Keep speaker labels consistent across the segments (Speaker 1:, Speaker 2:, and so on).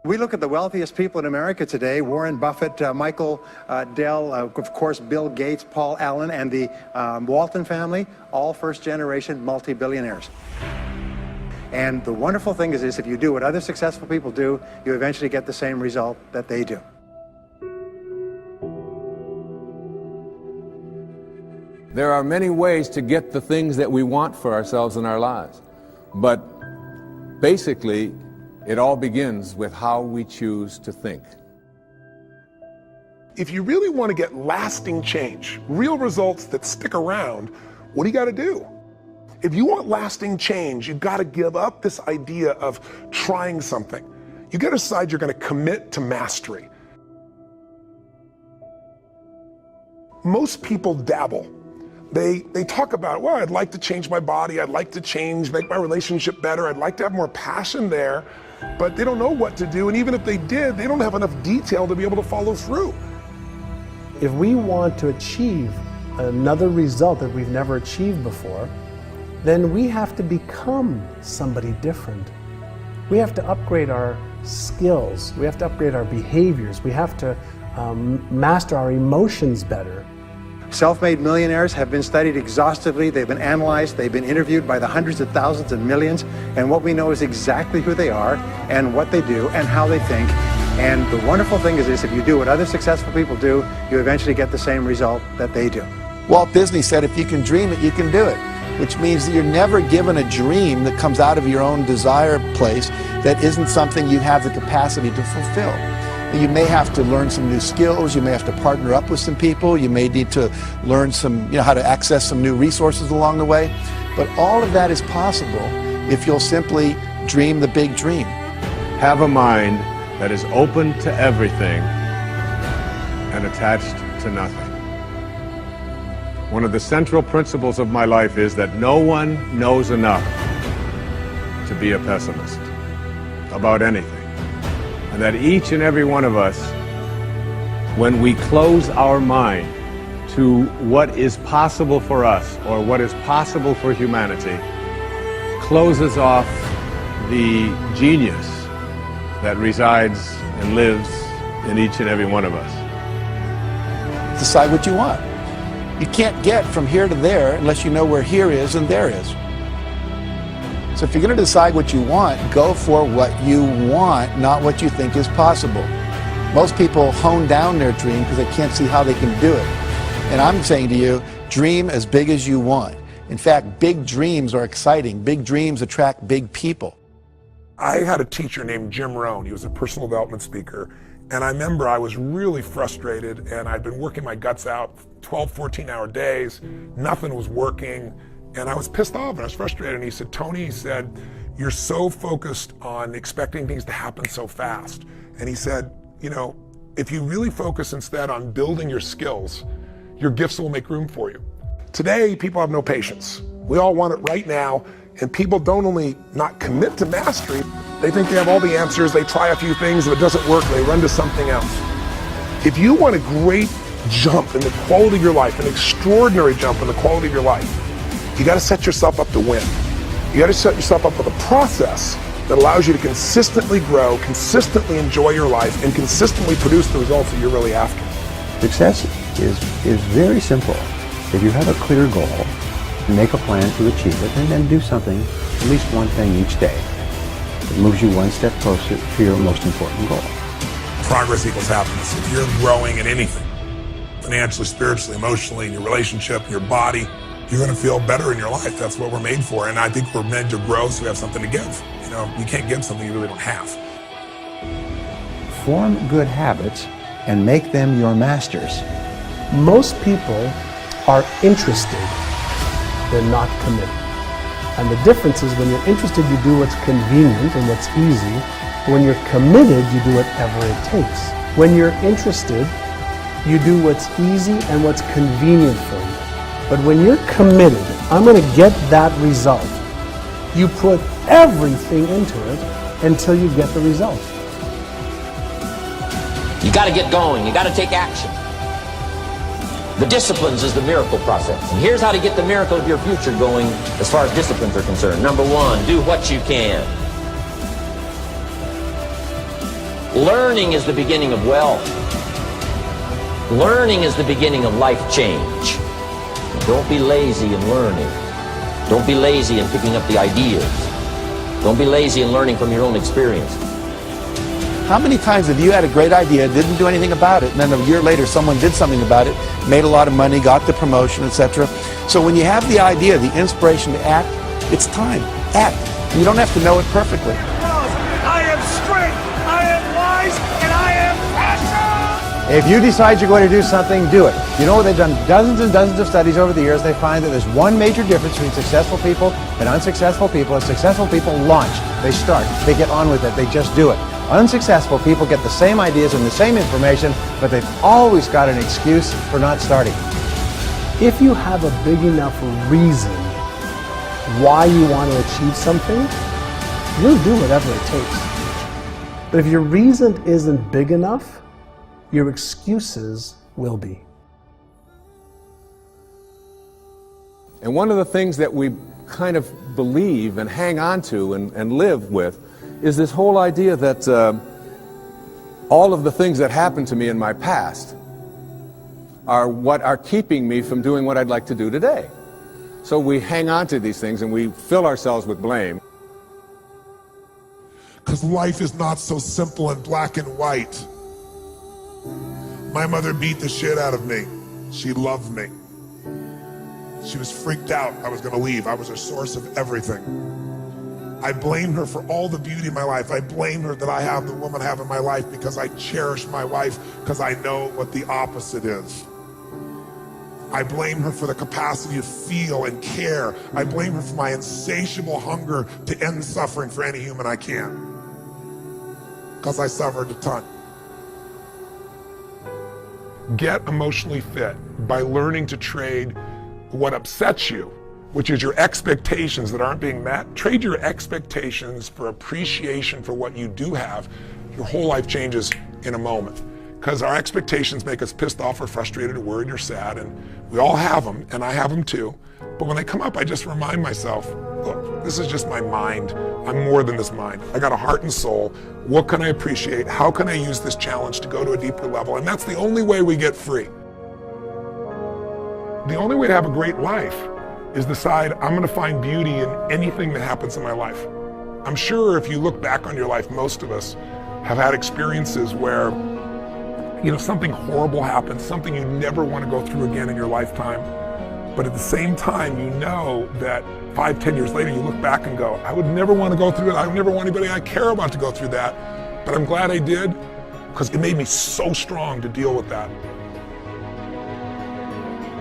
Speaker 1: We look at the wealthiest people in America today: Warren Buffett, Michael Dell, of course, Bill Gates, Paul Allen, and the Walton family, all first-generation multi-billionaires. And the wonderful thing is if you do what other successful people do, you eventually get the same result that they do.
Speaker 2: There are many ways to get the things that we want for ourselves in our lives. But basically, it all begins with how we choose to think.
Speaker 3: If you really want to get lasting change, real results that stick around, what do you got to do? If you want lasting change, you've got to give up this idea of trying something. You got to decide you're going to commit to mastery. Most people dabble. They talk about, well, I'd like to change my body, I'd like to make my relationship better, I'd like to have more passion there, but they don't know what to do, and even if they did, they don't have enough detail to be able to follow through.
Speaker 4: If we want to achieve another result that we've never achieved before, then we have to become somebody different. We have to upgrade our skills, we have to upgrade our behaviors, we have to master our emotions better.
Speaker 1: Self-made millionaires have been studied exhaustively, they've been analyzed, they've been interviewed by the hundreds of thousands and millions, and what we know is exactly who they are and what they do and how they think. And the wonderful thing is this: if you do what other successful people do, you eventually get the same result that they do.
Speaker 5: Walt Disney said, if you can dream it, you can do it, which means that you're never given a dream that comes out of your own desire place that isn't something you have the capacity to fulfill. You may have to learn some new skills, you may have to partner up with some people, you may need to learn how to access some new resources along the way, but all of that is possible if you'll simply dream the big dream.
Speaker 2: Have a mind that is open to everything and attached to nothing. One of the central principles of my life is that no one knows enough to be a pessimist about anything. And that each and every one of us, when we close our mind to what is possible for us or what is possible for humanity, closes off the genius that resides and lives in each and every one of us.
Speaker 5: Decide what you want. You can't get from here to there unless you know where here is and there is. So if you're going to decide what you want, go for what you want, not what you think is possible. Most people hone down their dream because they can't see how they can do it. And I'm saying to you, dream as big as you want. In fact, big dreams are exciting. Big dreams attract big people.
Speaker 3: I had a teacher named Jim Rohn. He was a personal development speaker. And I remember I was really frustrated, and I'd been working my guts out 12, 14-hour days. Nothing was working. And I was pissed off and I was frustrated. And he said, Tony, he said, you're so focused on expecting things to happen so fast. And he said, you know, if you really focus instead on building your skills, your gifts will make room for you. Today, people have no patience. We all want it right now. And people don't only not commit to mastery, they think they have all the answers. They try a few things. If it doesn't work, they run to something else. If you want a great jump in the quality of your life, an extraordinary jump in the quality of your life, you got to set yourself up to win. You got to set yourself up with a process that allows you to consistently grow, consistently enjoy your life, and consistently produce the results that you're really after.
Speaker 6: Success is very simple. If you have a clear goal, make a plan to achieve it, and then do something, at least one thing each day, that moves you one step closer to your most important goal.
Speaker 3: Progress equals happiness. If you're growing in anything, financially, spiritually, emotionally, in your relationship, in your body, you're going to feel better in your life. That's what we're made for. And I think we're meant to grow so we have something to give. You know, you can't give something you really don't have.
Speaker 6: Form good habits and make them your masters.
Speaker 4: Most people are interested, they're not committed. And the difference is when you're interested, you do what's convenient and what's easy. When you're committed, you do whatever it takes. When you're interested, you do what's easy and what's convenient for you. But when you're committed, I'm going to get that result, you put everything into it until you get the result.
Speaker 7: You got to get going. You got to take action. The disciplines is the miracle process. And here's how to get the miracle of your future going as far as disciplines are concerned. Number one, do what you can. Learning is the beginning of wealth. Learning is the beginning of life change. Don't be lazy in learning. Don't be lazy in picking up the ideas. Don't be lazy in learning from your own experience.
Speaker 5: How many times have you had a great idea, didn't do anything about it, and then a year later someone did something about it, made a lot of money, got the promotion, etc. So when you have the idea, the inspiration to act, it's time. Act. You don't have to know it perfectly.
Speaker 8: I am strength, I am wise, and I am passion!
Speaker 1: If you decide you're going to do something, do it. You know what? They've done dozens and dozens of studies over the years. They find that there's one major difference between successful people and unsuccessful people. Successful people launch. They start. They get on with it. They just do it. Unsuccessful people get the same ideas and the same information, but they've always got an excuse for not starting.
Speaker 4: If you have a big enough reason why you want to achieve something, you'll do whatever it takes. But if your reason isn't big enough, your excuses will be.
Speaker 2: And one of the things that we kind of believe and hang on to and live with is this whole idea that all of the things that happened to me in my past are what are keeping me from doing what I'd like to do today. So we hang on to these things and we fill ourselves with blame.
Speaker 3: Because life is not so simple and black and white. My mother beat the shit out of me. She loved me. She was freaked out I was going to leave. I was her source of everything. I blame her for all the beauty in my life. I blame her that I have the woman I have in my life because I cherish my wife, because I know what the opposite is. I blame her for the capacity to feel and care. I blame her for my insatiable hunger to end suffering for any human I can, because I suffered a ton. Get emotionally fit by learning to trade what upsets you, which is your expectations that aren't being met. Trade your expectations for appreciation for what you do have. Your whole life changes in a moment. Because our expectations make us pissed off or frustrated or worried or sad, and we all have them, and I have them too. But when they come up, I just remind myself, look, this is just my mind. I'm more than this mind. I got a heart and soul. What can I appreciate? How can I use this challenge to go to a deeper level? And that's the only way we get free. The only way to have a great life is decide I'm gonna find beauty in anything that happens in my life. I'm sure if you look back on your life, most of us have had experiences where something horrible happens, something you never want to go through again in your lifetime. But at the same time, you know that 5, 10 years later, you look back and go, I would never want to go through it. I would never want anybody I care about to go through that. But I'm glad I did, because it made me so strong to deal with that.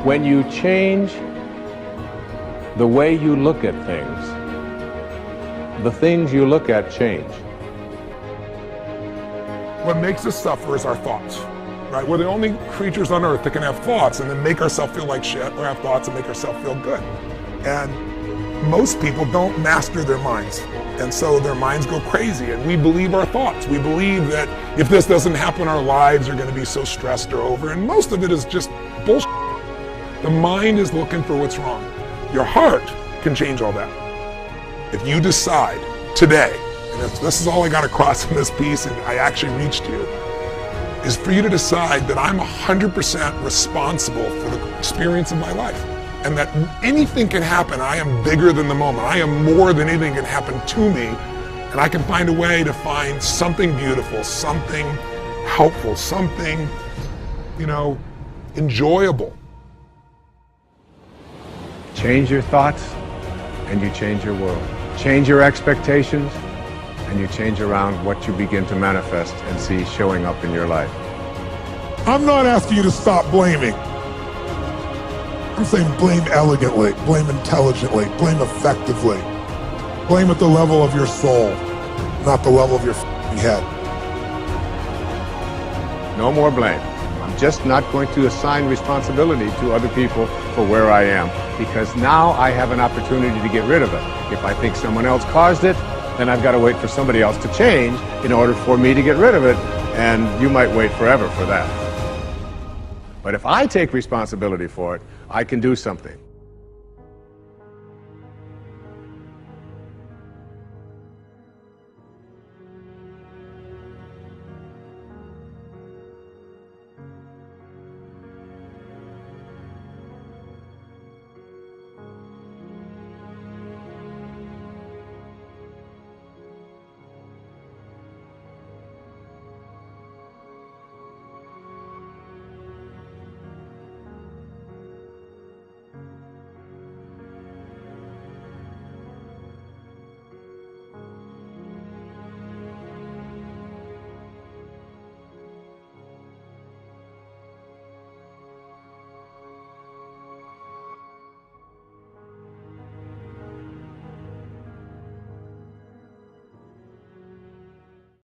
Speaker 2: When you change the way you look at things, the things you look at change.
Speaker 3: What makes us suffer is our thoughts, right? We're the only creatures on earth that can have thoughts and then make ourselves feel like shit, or have thoughts and make ourselves feel good. And most people don't master their minds. And so their minds go crazy, and we believe our thoughts. We believe that if this doesn't happen, our lives are gonna be so stressed or over, and most of it is just bullshit. The mind is looking for what's wrong. Your heart can change all that. If you decide today, and if this is all I got across in this piece, and I actually reached you, is for you to decide that I'm 100% responsible for the experience of my life, and that anything can happen. I am bigger than the moment. I am more than anything can happen to me, and I can find a way to find something beautiful, something helpful, something, enjoyable.
Speaker 2: Change your thoughts, and you change your world. Change your expectations, and you change around what you begin to manifest and see showing up in your life.
Speaker 3: I'm not asking you to stop blaming. I'm saying blame elegantly, blame intelligently, blame effectively. Blame at the level of your soul, not the level of your head.
Speaker 2: No more blame. I'm just not going to assign responsibility to other people for where I am, because now I have an opportunity to get rid of it. If I think someone else caused it, then I've got to wait for somebody else to change in order for me to get rid of it, and you might wait forever for that. But if I take responsibility for it, I can do something.